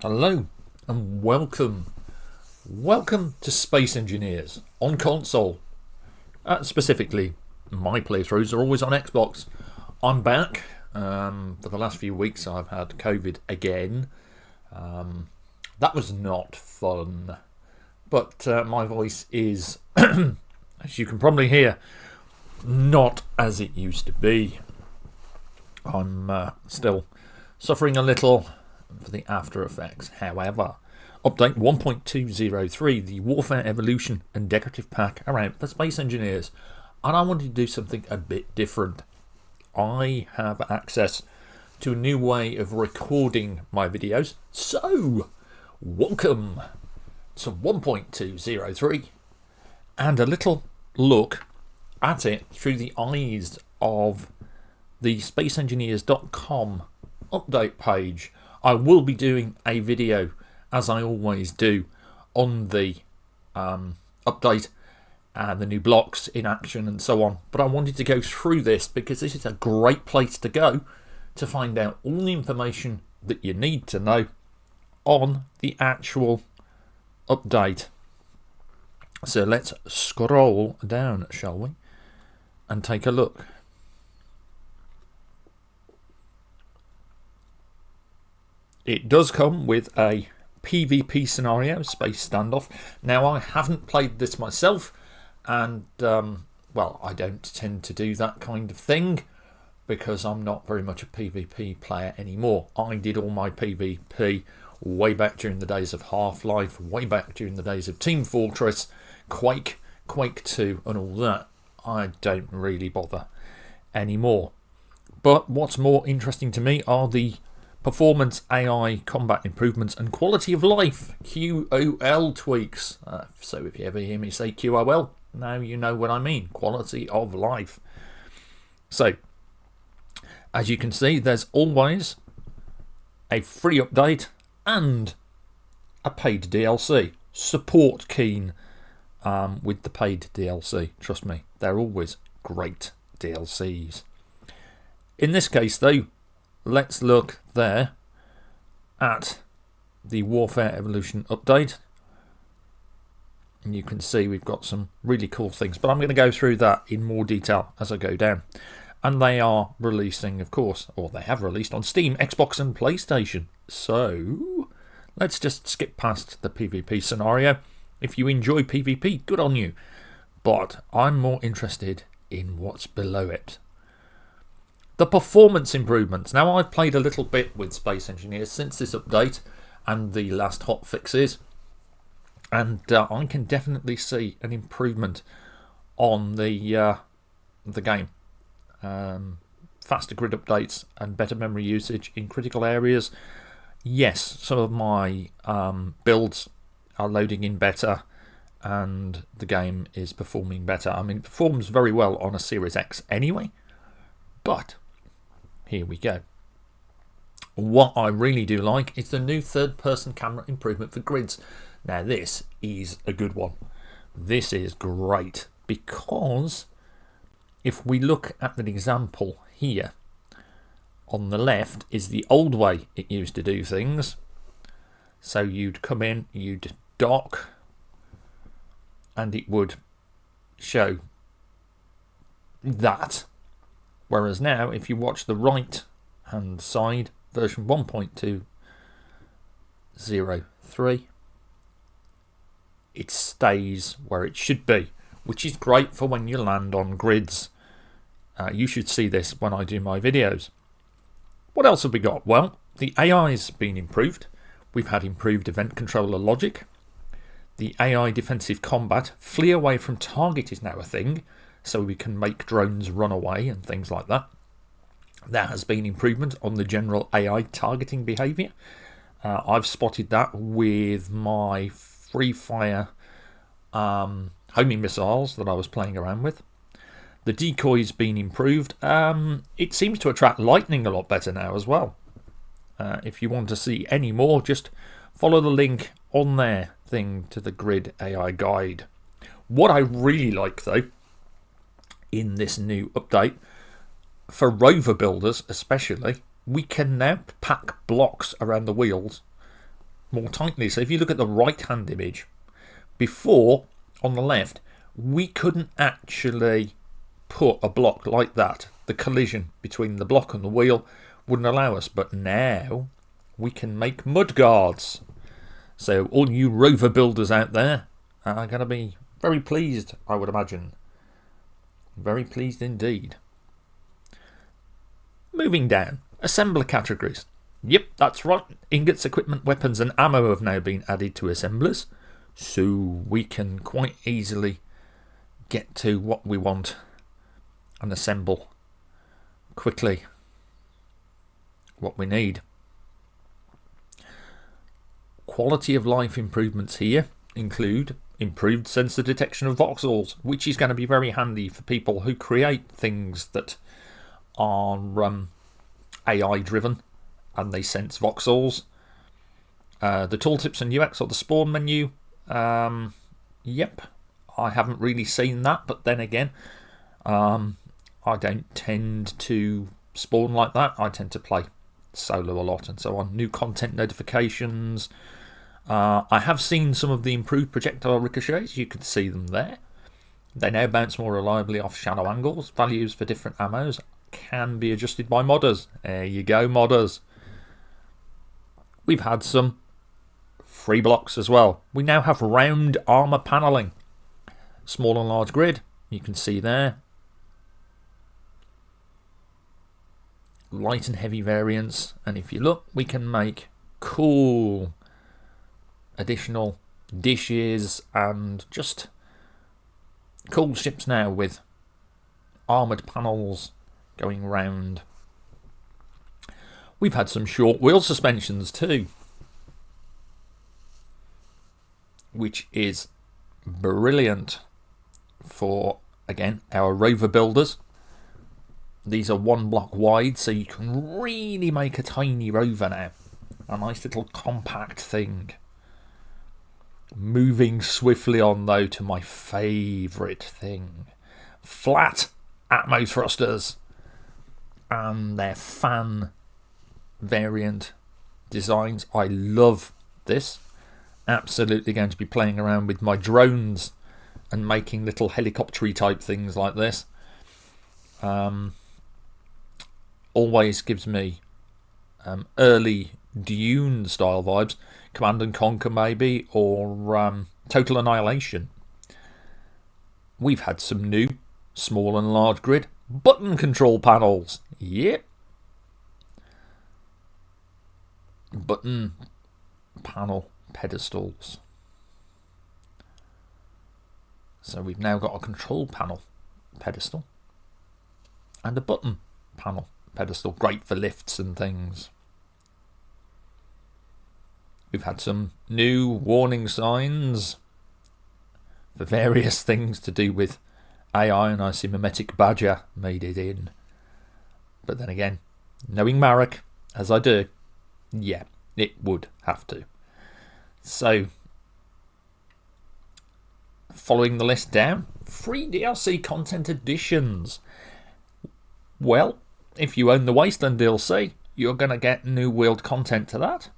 Hello and welcome. Welcome to Space Engineers on console. Specifically, my playthroughs are always on Xbox. I'm back. For the last few weeks I've had COVID again. That was not fun. But my voice is, as you can probably hear, not as it used to be. I'm still suffering a little for the after effects. However, update 1.203, the Warfare Evolution and Decorative Pack are out for Space Engineers, and I wanted to do something a bit different. I have access to a new way of recording my videos, so welcome to 1.203 and a little look at it through the eyes of the spaceengineers.com update page. I will be doing a video, as I always do, on the update and the new blocks in action and so on. But I wanted to go through this because this is a great place to go to find out all the information that you need to know on the actual update. So let's scroll down, shall we, and take a look. It does come with a PvP scenario, Space Standoff. Now, I haven't played this myself, and, well, I don't tend to do that kind of thing because I'm not very much a PvP player anymore. I did all my PvP way back during the days of Half-Life, way back during the days of Team Fortress, Quake 2, and all that. I don't really bother anymore. But what's more interesting to me are the performance, AI, combat improvements, and quality of life QOL tweaks. So if you ever hear me say QOL, now you know what I mean. Quality of life. So, as you can see, there's always a free update and a paid DLC. Support keen with the paid DLC. Trust me, they're always great DLCs. In this case, though, let's look there at the Warfare Evolution update. And you can see we've got some really cool things, but I'm going to go through that in more detail as I go down. And they are releasing, of course, or they have released on Steam, Xbox and PlayStation. So let's just skip past the PvP scenario. If you enjoy PvP, good on you. But I'm more interested in what's below it. The performance improvements. Now, I've played a little bit with Space Engineers since this update and the last hot fixes, and I can definitely see an improvement on the game. Faster grid updates and better memory usage in critical areas. Yes, some of my builds are loading in better, and the game is performing better. I mean, it performs very well on a Series X anyway, but here we go. What I really do like is the new third-person camera improvement for grids. Now, this is a good one. This is great because if we look at an example here, on the left is the old way it used to do things. So you'd come in, you'd dock, and it would show that. Whereas now, if you watch the right hand side, version 1.203, it stays where it should be, which is great for when you land on grids. You should see this when I do my videos. What else have we got? Well, the AI's been improved. We've had improved event controller logic. The AI defensive combat, flee away from target, is now a thing, so we can make drones run away and things like that. There has been improvement on the general AI targeting behaviour. I've spotted that with my free fire homing missiles that I was playing around with. The decoy's been improved. It seems to attract lightning a lot better now as well. If you want to see any more, just follow the link on their thing to the Grid AI guide. What I really like, though, in this new update, for rover builders especially, we can now pack blocks around the wheels more tightly. So if you look at the right hand image, before on the left, we couldn't actually put a block like that. The collision between the block and the wheel wouldn't allow us, but now we can make mud guards. So all you rover builders out there are going to be very pleased, I would imagine. Very pleased indeed. Moving down, assembler categories. Yep, that's right. Ingots, equipment, weapons and ammo have now been added to assemblers, so we can quite easily get to what we want and assemble quickly what we need. Quality of life improvements here include improved sensor detection of voxels, which is going to be very handy for people who create things that are AI driven and they sense voxels. The tooltips and UX or the spawn menu, yep, I haven't really seen that, but then again, I don't tend to spawn like that. I tend to play solo a lot and so on. New content notifications. I have seen some of the improved projectile ricochets. You can see them there. They now bounce more reliably off shadow angles. Values for different ammos can be adjusted by modders. There you go, modders. We've had some free blocks as well. We now have round armour panelling. Small and large grid, you can see there. Light and heavy variants, and if you look, we can make cool additional dishes and just cool ships now with armoured panels going round. We've had some short wheel suspensions too, which is brilliant for, again, our rover builders. These are 1 block wide, so you can really make a tiny rover now. A nice little compact thing. Moving swiftly on though to my favourite thing. Flat Atmo thrusters and their fan variant designs. I love this. Absolutely going to be playing around with my drones and making little helicopter-y type things like this. Always gives me early Dune style vibes. Command and Conquer maybe, or Total Annihilation. We've had some new small and large grid button control panels. Yep. Button panel pedestals. So we've now got a control panel pedestal and a button panel pedestal. Great for lifts and things. We've had some new warning signs for various things to do with AI, and I see Mimetic Badger made it in. But then again, knowing Marek, as I do, yeah, it would have to. So, following the list down, free DLC content additions. Well, if you own the Wasteland DLC, you're going to get new wheeled content to that.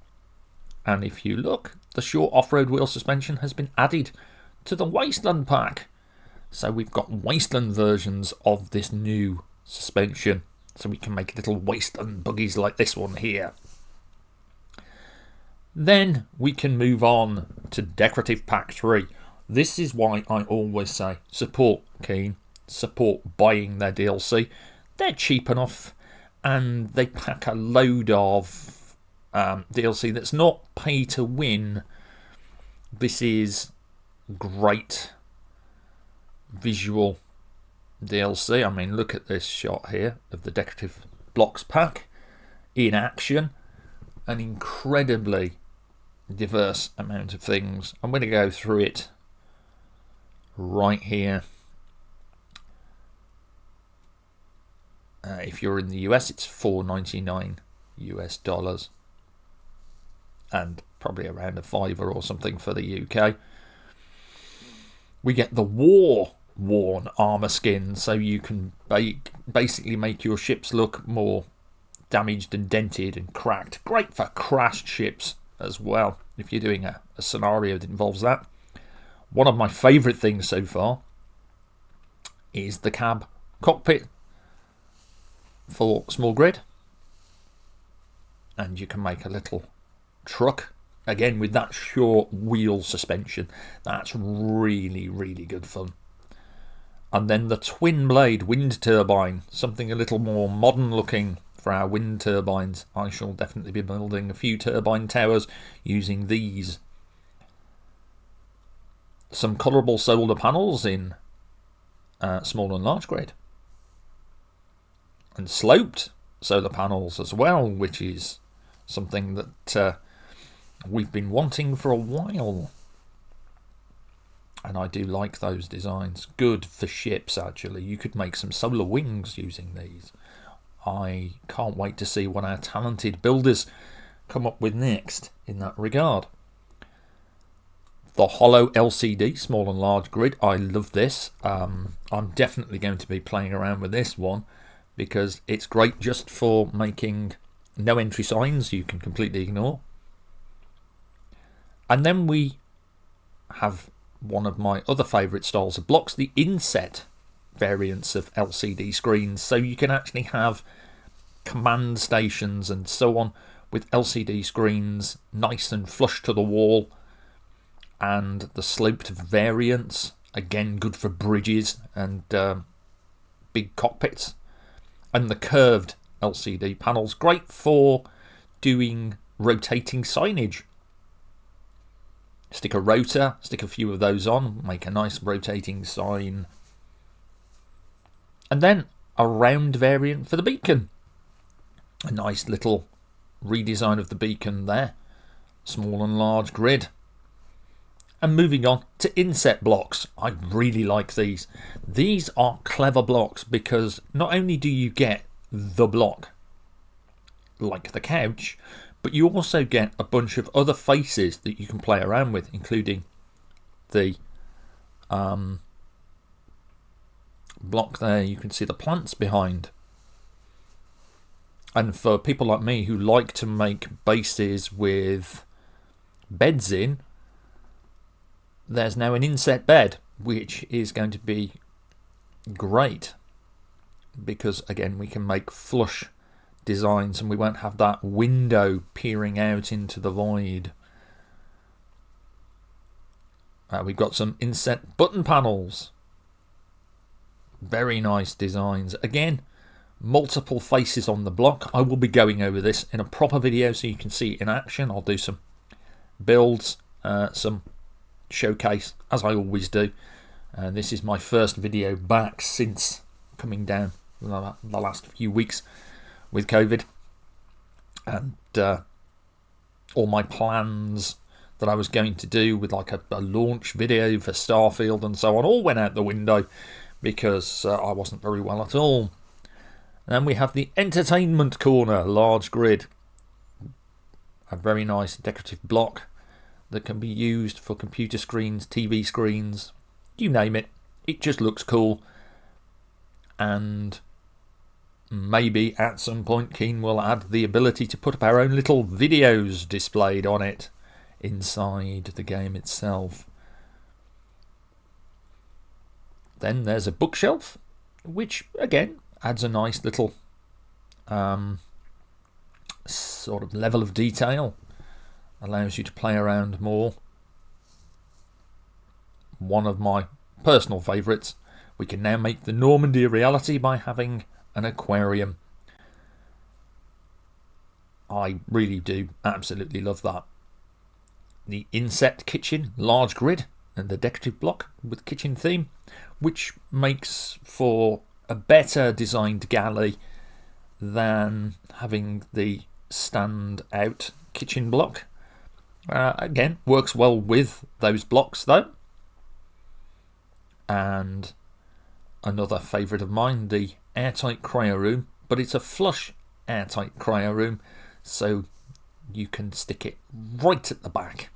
And if you look, the short off-road wheel suspension has been added to the Wasteland pack. So we've got Wasteland versions of this new suspension. So we can make little Wasteland buggies like this one here. Then we can move on to Decorative Pack 3. This is why I always say support Keen, support buying their DLC. They're cheap enough and they pack a load of DLC that's not pay to win. This is great visual DLC. I mean, look at this shot here of the Decorative Blocks pack in action. An incredibly diverse amount of things. I'm going to go through it right here. If you're in the US, it's $4.99 US, and probably around a $5 or something for the UK. We get the war-worn armour skin, so you can basically make your ships look more damaged and dented and cracked. Great for crashed ships as well, if you're doing a scenario that involves that. One of my favourite things so far is the cab cockpit for small grid. And you can make a little truck, again with that short wheel suspension. That's really, really good fun. And then the twin blade wind turbine, something a little more modern looking for our wind turbines. I shall definitely be building a few turbine towers using these. Some colourable solar panels in small and large grid. And sloped solar panels as well, which is something that we've been wanting for a while. And I do like those designs. Good for ships, actually. You could make some solar wings using these. I can't wait to see what our talented builders come up with next in that regard. The Holo LCD, small and large grid. I love this. I'm definitely going to be playing around with this one because it's great just for making no entry signs you can completely ignore. And then we have one of my other favourite styles of blocks, the inset variants of LCD screens. So you can actually have command stations and so on with LCD screens nice and flush to the wall. And the sloped variants, again good for bridges and big cockpits. And the curved LCD panels, great for doing rotating signage. Stick a rotor, stick a few of those on, make a nice rotating sign. And then a round variant for the beacon. A nice little redesign of the beacon there. Small and large grid. And moving on to inset blocks. I really like these. These are clever blocks because not only do you get the block, like the couch, but you also get a bunch of other faces that you can play around with, including the block there. You can see the plants behind. And for people like me who like to make bases with beds in, there's now an inset bed, which is going to be great because, again, we can make flush designs and we won't have that window peering out into the void. We've got some inset button panels. Very nice designs. Again, multiple faces on the block. I will be going over this in a proper video so you can see it in action. I'll do some builds, some showcase, as I always do. This is my first video back since coming down the last few weeks with COVID, and all my plans that I was going to do with like a launch video for Starfield and so on all went out the window because I wasn't very well at all. And then we have the entertainment corner, large grid, a very nice decorative block that can be used for computer screens, TV screens, you name it. It just looks cool. And maybe at some point Keen will add the ability to put up our own little videos displayed on it inside the game itself. Then there's a bookshelf, which again adds a nice little sort of level of detail. Allows you to play around more. One of my personal favourites. We can now make the Normandy a reality by having an aquarium. I really do absolutely love that. The inset kitchen, large grid, and the decorative block with kitchen theme, which makes for a better designed galley than having the stand out kitchen block. Again, works well with those blocks though. And another favourite of mine, the airtight cryo room, but it's a flush airtight cryo room, so you can stick it right at the back,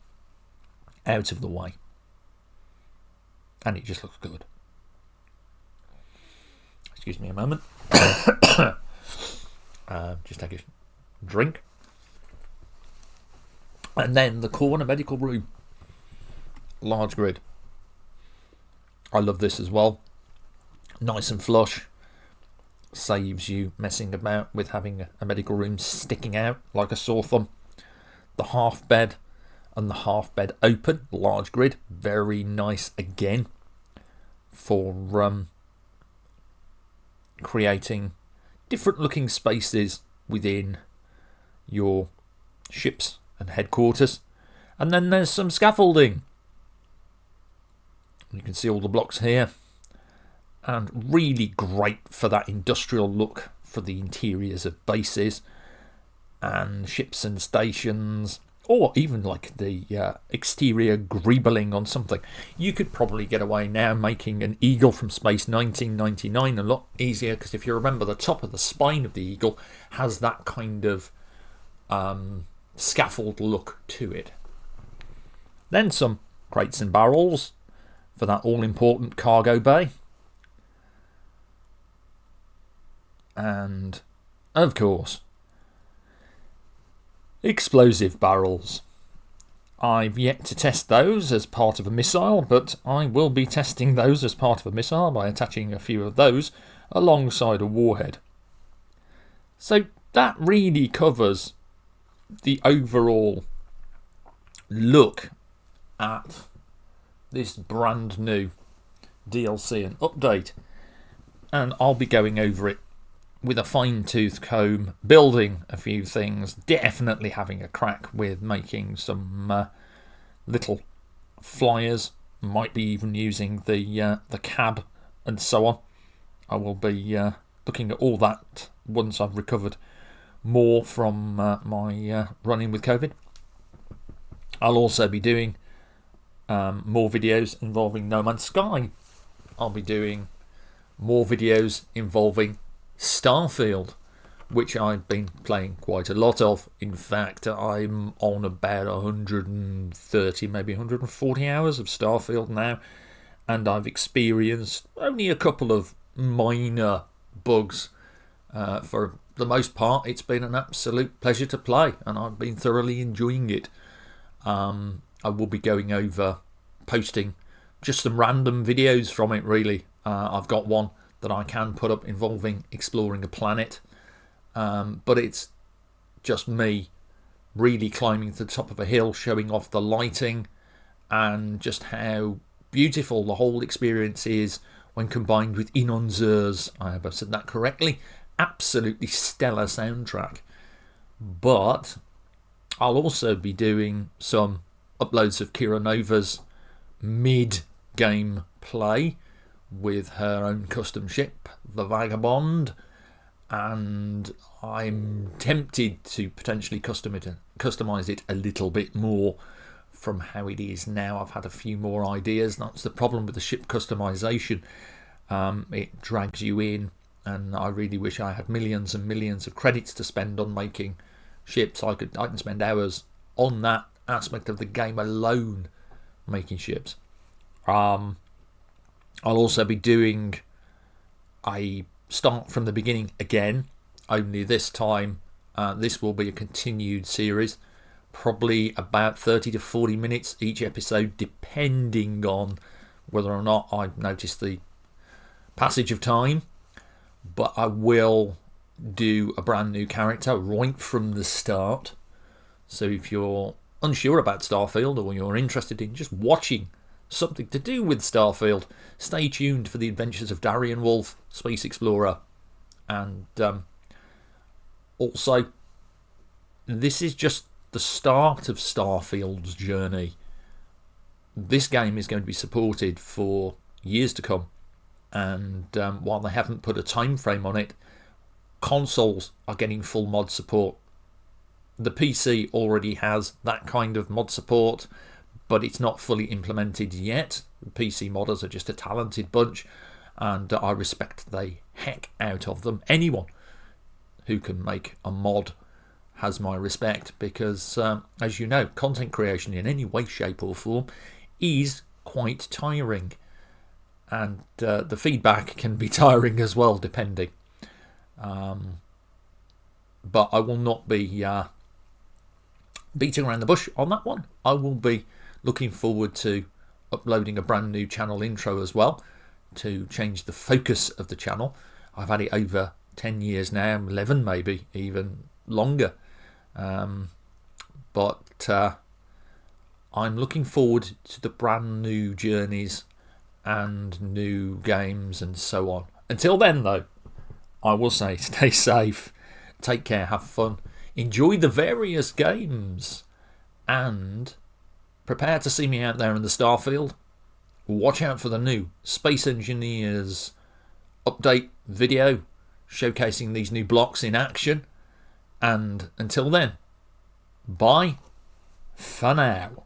out of the way, and it just looks good. Excuse me a moment. Just take a drink. And then the corner medical room, large grid. I love this as well. Nice and flush. Saves you messing about with having a medical room sticking out like a sore thumb. The half bed and the half bed open, large grid, very nice again for creating different looking spaces within your ships and headquarters. And then there's some scaffolding. You can see all the blocks here, and really great for that industrial look for the interiors of bases and ships and stations, or even like the exterior greebling on something. You could probably get away now making an Eagle from Space 1999 a lot easier, because if you remember, the top of the spine of the Eagle has that kind of scaffold look to it. Then some crates and barrels for that all-important cargo bay. And, of course, explosive barrels. I've yet to test those as part of a missile, but I will be testing those as part of a missile by attaching a few of those alongside a warhead. So that really covers the overall look at this brand new DLC and update. And I'll be going over it with a fine-tooth comb, building a few things, definitely having a crack with making some little flyers, might be even using the cab and so on. I will be looking at all that once I've recovered more from my run-in with COVID. I'll also be doing more videos involving No Man's Sky. I'll be doing more videos involving Starfield, which I've been playing quite a lot of. In fact, I'm on about 130, maybe 140 hours of Starfield now, and I've experienced only a couple of minor bugs. For the most part, it's been an absolute pleasure to play, and I've been thoroughly enjoying it. I will be going over, posting just some random videos from it, really. I've got one that I can put up involving exploring a planet, but it's just me really climbing to the top of a hill, showing off the lighting and just how beautiful the whole experience is when combined with Inonzur's, I hope I've said that correctly, absolutely stellar soundtrack. But I'll also be doing some uploads of Kira Nova's mid-game play with her own custom ship, the Vagabond, and I'm tempted to potentially customise it a little bit more from how it is now. I've had a few more ideas. That's the problem with the ship customisation. It drags you in, and I really wish I had millions and millions of credits to spend on making ships. I can spend hours on that aspect of the game alone making ships. I'll also be doing a start from the beginning again, only this time this will be a continued series, probably about 30 to 40 minutes each episode, depending on whether or not I've noticed the passage of time. But I will do a brand new character right from the start. So if you're unsure about Starfield, or you're interested in just watching something to do with Starfield, stay tuned for the adventures of Darian Wolf, Space Explorer. And also, this is just the start of Starfield's journey. This game is going to be supported for years to come, and while they haven't put a time frame on it, consoles are getting full mod support. The PC already has that kind of mod support, but it's not fully implemented yet. The PC modders are just a talented bunch, and I respect the heck out of them. Anyone who can make a mod has my respect, because as you know, content creation in any way, shape or form is quite tiring, and the feedback can be tiring as well, depending. But I will not be beating around the bush on that one. I will be looking forward to uploading a brand new channel intro as well to change the focus of the channel. I've had it over 10 years now, 11 maybe, even longer. But I'm looking forward to the brand new journeys and new games and so on. Until then, though, I will say stay safe, take care, have fun, enjoy the various games, and prepare to see me out there in the starfield. Watch out for the new Space Engineers update video showcasing these new blocks in action. And until then, bye for now.